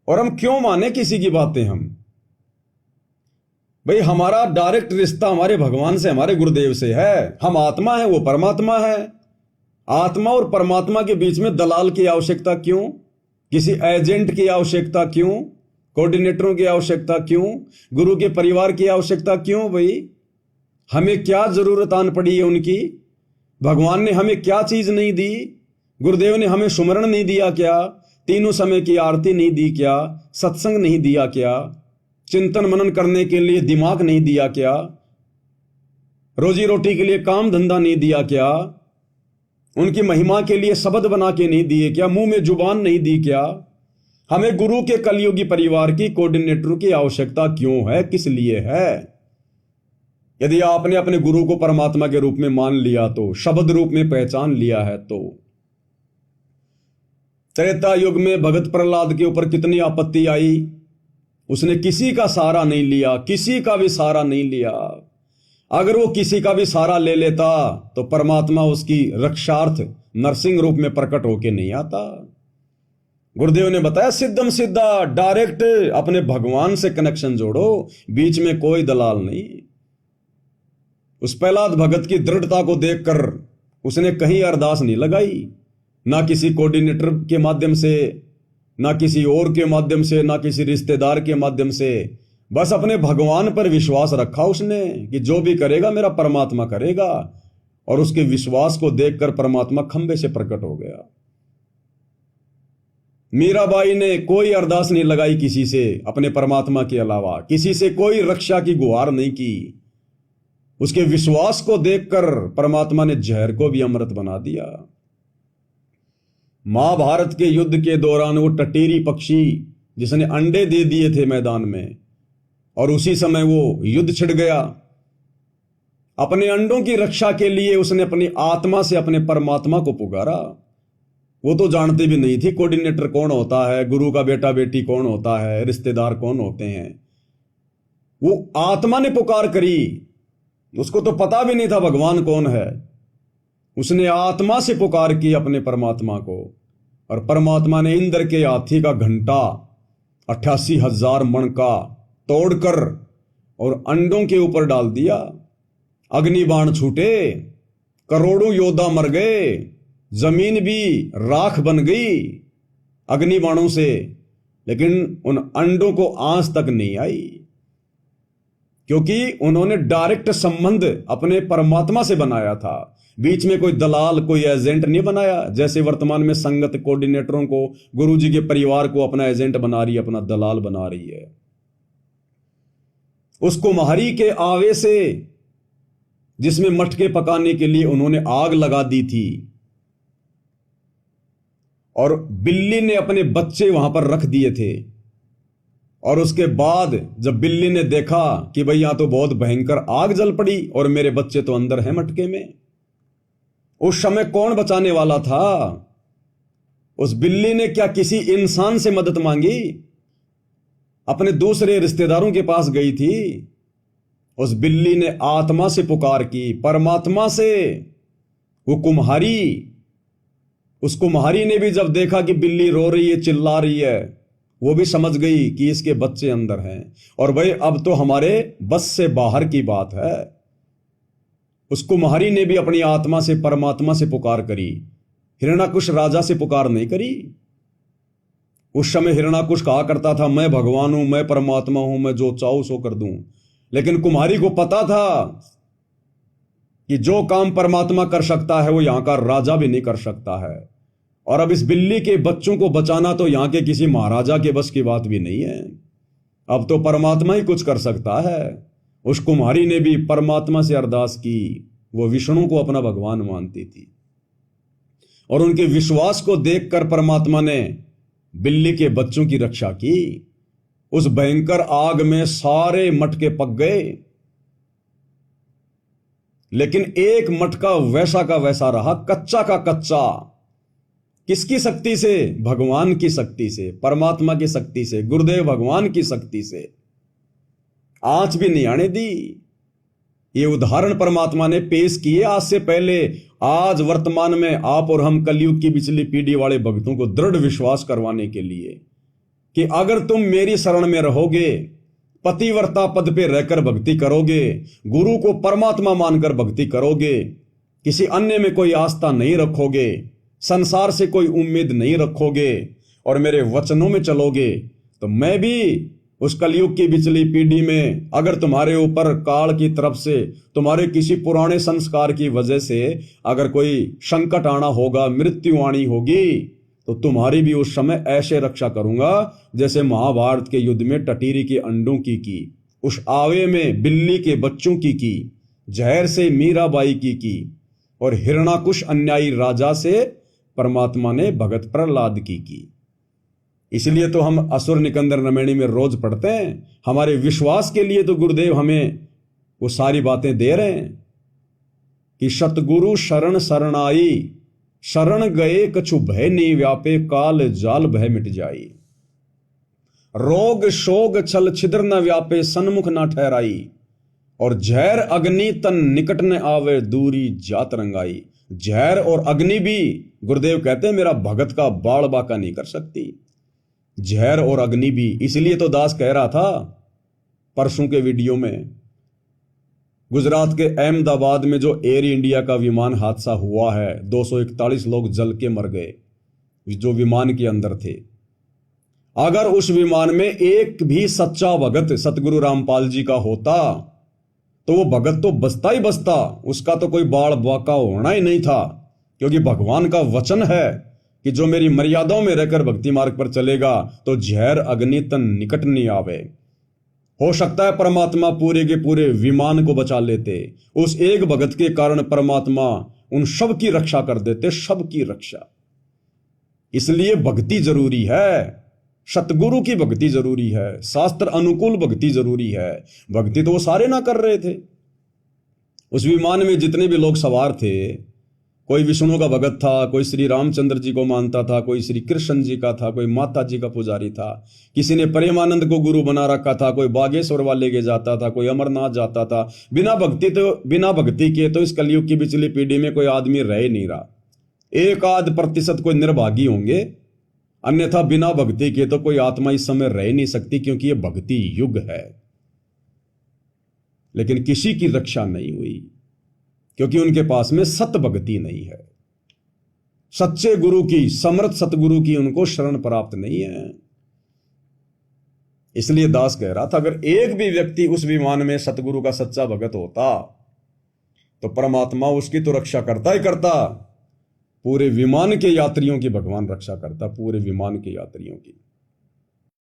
और हम क्यों माने किसी की बातें? हम भाई, हमारा डायरेक्ट रिश्ता हमारे भगवान से, हमारे गुरुदेव से है। हम आत्मा है, वो परमात्मा है। आत्मा और परमात्मा के बीच में दलाल की आवश्यकता क्यों? किसी एजेंट की आवश्यकता क्यों? कोऑर्डिनेटरों की आवश्यकता क्यों? गुरु के परिवार की आवश्यकता क्यों? भाई, हमें क्या जरूरत आन पड़ी है उनकी? भगवान ने हमें क्या चीज नहीं दी? गुरुदेव ने हमें सुमरण नहीं दिया क्या? तीनों समय की आरती नहीं दी क्या? सत्संग नहीं दिया क्या? चिंतन मनन करने के लिए दिमाग नहीं दिया क्या? रोजी रोटी के लिए काम धंधा नहीं दिया क्या? उनकी महिमा के लिए शब्द बना के नहीं दिए क्या? मुंह में जुबान नहीं दी क्या? हमें गुरु के कलयुगी परिवार की, कोऑर्डिनेटर की आवश्यकता क्यों है? किस लिए है? यदि आपने अपने गुरु को परमात्मा के रूप में मान लिया, तो शब्द रूप में पहचान लिया है, तो त्रेता युग में भगत प्रहलाद के ऊपर कितनी आपत्ति आई, उसने किसी का सहारा नहीं लिया, किसी का भी सहारा नहीं लिया। अगर वो किसी का भी सहारा ले लेता तो परमात्मा उसकी रक्षार्थ नरसिंह रूप में प्रकट होके नहीं आता। गुरुदेव ने बताया, सिद्धम सिद्धा, डायरेक्ट अपने भगवान से कनेक्शन जोड़ो, बीच में कोई दलाल नहीं। उस प्रहलाद भगत की दृढ़ता को देखकर उसने कहीं अरदास नहीं लगाई, ना किसी कोऑर्डिनेटर के माध्यम से, ना किसी और के माध्यम से, ना किसी रिश्तेदार के माध्यम से। बस अपने भगवान पर विश्वास रखा उसने कि जो भी करेगा मेरा परमात्मा करेगा, और उसके विश्वास को देखकर परमात्मा खंबे से प्रकट हो गया। मीराबाई ने कोई अरदास नहीं लगाई किसी से अपने परमात्मा के अलावा, किसी से कोई रक्षा की गुहार नहीं की। उसके विश्वास को देखकर परमात्मा ने जहर को भी अमृत बना दिया। महाभारत के युद्ध के दौरान वो टटीरी पक्षी जिसने अंडे दे दिए थे मैदान में, और उसी समय वो युद्ध छिड़ गया, अपने अंडों की रक्षा के लिए उसने अपनी आत्मा से अपने परमात्मा को पुकारा। वो तो जानती भी नहीं थी कोऑर्डिनेटर कौन होता है, गुरु का बेटा बेटी कौन होता है, रिश्तेदार कौन होते हैं। वो आत्मा ने पुकार करी, उसको तो पता भी नहीं था भगवान कौन है। उसने आत्मा से पुकार की अपने परमात्मा को, और परमात्मा ने इंद्र के हाथी का घंटा 88,000 मण का तोड़कर और अंडों के ऊपर डाल दिया। अग्नि बाण छूटे, करोड़ों योद्धा मर गए, जमीन भी राख बन गई अग्नि बाणों से, लेकिन उन अंडों को आंच तक नहीं आई, क्योंकि उन्होंने डायरेक्ट संबंध अपने परमात्मा से बनाया था। बीच में कोई दलाल, कोई एजेंट नहीं बनाया, जैसे वर्तमान में संगत कोऑर्डिनेटरों को, गुरुजी के परिवार को अपना एजेंट बना रही है, अपना दलाल बना रही है। उस कुम्हारी के आवे से जिसमें मटके पकाने के लिए उन्होंने आग लगा दी थी, और बिल्ली ने अपने बच्चे वहां पर रख दिए थे, और उसके बाद जब बिल्ली ने देखा कि भाई यहां तो बहुत भयंकर आग जल पड़ी और मेरे बच्चे तो अंदर हैं मटके में, उस समय कौन बचाने वाला था? उस बिल्ली ने क्या किसी इंसान से मदद मांगी? अपने दूसरे रिश्तेदारों के पास गई थी। उस बिल्ली ने आत्मा से पुकार की, परमात्मा से। वो कुम्हारी, उस कुम्हारी ने भी जब देखा कि बिल्ली रो रही है, चिल्ला रही है, वो भी समझ गई कि इसके बच्चे अंदर हैं, और भाई अब तो हमारे बस से बाहर की बात है। उस कुम्हारी ने भी अपनी आत्मा से, परमात्मा से पुकार करी। हिरण्याकुश राजा से पुकार नहीं करी। उस समय हिरण्याकुश कहा करता था, मैं भगवान हूं, मैं परमात्मा हूं, मैं जो चाहूं सो कर दूं। लेकिन कुम्हारी को पता था कि जो काम परमात्मा कर सकता है वो यहां का राजा भी नहीं कर सकता है, और अब इस बिल्ली के बच्चों को बचाना तो यहां के किसी महाराजा के बस की बात भी नहीं है। अब तो परमात्मा ही कुछ कर सकता है। उस कुम्हारी ने भी परमात्मा से अरदास की। वो विष्णु को अपना भगवान मानती थी, और उनके विश्वास को देखकर परमात्मा ने बिल्ली के बच्चों की रक्षा की। उस भयंकर आग में सारे मटके पक गए, लेकिन एक मटका वैसा का वैसा रहा, कच्चा का कच्चा। किसकी शक्ति से? भगवान की शक्ति से, परमात्मा की शक्ति से, गुरुदेव भगवान की शक्ति से। आंच भी नहीं आने दी। ये उदाहरण परमात्मा ने पेश किए आज से पहले। आज वर्तमान में आप और हम कलयुग की पिछली पीढ़ी वाले भक्तों को दृढ़ विश्वास करवाने के लिए कि अगर तुम मेरी शरण में रहोगे, पतिव्रता पद पे रहकर भक्ति करोगे, गुरु को परमात्मा मानकर भक्ति करोगे, किसी अन्य में कोई आस्था नहीं रखोगे, संसार से कोई उम्मीद नहीं रखोगे और मेरे वचनों में चलोगे, तो मैं भी उस कलयुग की बिचली पीढ़ी में अगर तुम्हारे ऊपर काल की तरफ से, तुम्हारे किसी पुराने संस्कार की वजह से अगर कोई संकट आना होगा, मृत्यु आनी होगी, तो तुम्हारी भी उस समय ऐसे रक्षा करूंगा जैसे महाभारत के युद्ध में टटीरी के अंडों की, उस आवे में बिल्ली के बच्चों की, जहर से मीराबाई की और हिरणाकुश अन्यायी राजा से परमात्मा ने भगत प्रहलाद की। इसलिए तो हम असुर निकंदर नमैनी में रोज पढ़ते हैं। हमारे विश्वास के लिए तो गुरुदेव हमें वो सारी बातें दे रहे हैं कि सतगुरु शरण शरणाई, शरण गए कछु भय नहीं व्यापे, काल जाल भय मिट जाई, रोग शोग छल छिद्र न व्यापे, सन्मुख न ठहराई, और जहर अग्नि तन निकट न आवे, दूरी जात रंगाई। जहर और अग्नि भी गुरुदेव कहते हैं मेरा भगत का बाल बाका नहीं कर सकती, जहर और अग्नि भी। इसलिए तो दास कह रहा था परसों के वीडियो में, गुजरात के अहमदाबाद में जो एयर इंडिया का विमान हादसा हुआ है, 241 लोग जल के मर गए जो विमान के अंदर थे। अगर उस विमान में एक भी सच्चा भगत सतगुरु रामपाल जी का होता तो वो भगत तो बचता ही बचता, उसका तो कोई बाल बाका होना ही नहीं था, क्योंकि भगवान का वचन है कि जो मेरी मर्यादाओं में रहकर भक्ति मार्ग पर चलेगा तो जहर अग्नि तन निकट नहीं आवे। हो सकता है परमात्मा पूरे के पूरे विमान को बचा लेते, उस एक भगत के कारण परमात्मा उन सब की रक्षा कर देते, सब की रक्षा। इसलिए भक्ति जरूरी है, सतगुरु की भक्ति जरूरी है, शास्त्र अनुकूल भक्ति जरूरी है। भक्ति तो वो सारे ना कर रहे थे। उस विमान में जितने भी लोग सवार थे, कोई विष्णु का भगत था, कोई श्री रामचंद्र जी को मानता था, कोई श्री कृष्ण जी का था, कोई माता जी का पुजारी था, किसी ने प्रेमानंद को गुरु बना रखा था, कोई बागेश्वर वाले के जाता था, कोई अमरनाथ जाता था। बिना भक्ति के तो इस कलयुग की पिछली पीढ़ी में कोई आदमी रह ही नहीं रहा। 1% कोई निर्भागी होंगे, अन्यथा बिना भक्ति के तो कोई आत्मा इस समय रह नहीं सकती, क्योंकि यह भक्ति युग है। लेकिन किसी की रक्षा नहीं हुई, क्योंकि उनके पास में सत भक्ति नहीं है, सच्चे गुरु की, समर्थ सतगुरु की उनको शरण प्राप्त नहीं है। इसलिए दास कह रहा था अगर एक भी व्यक्ति उस विमान में सतगुरु का सच्चा भगत होता तो परमात्मा उसकी तो रक्षा करता ही करता, पूरे विमान के यात्रियों की भगवान रक्षा करता, पूरे विमान के यात्रियों की।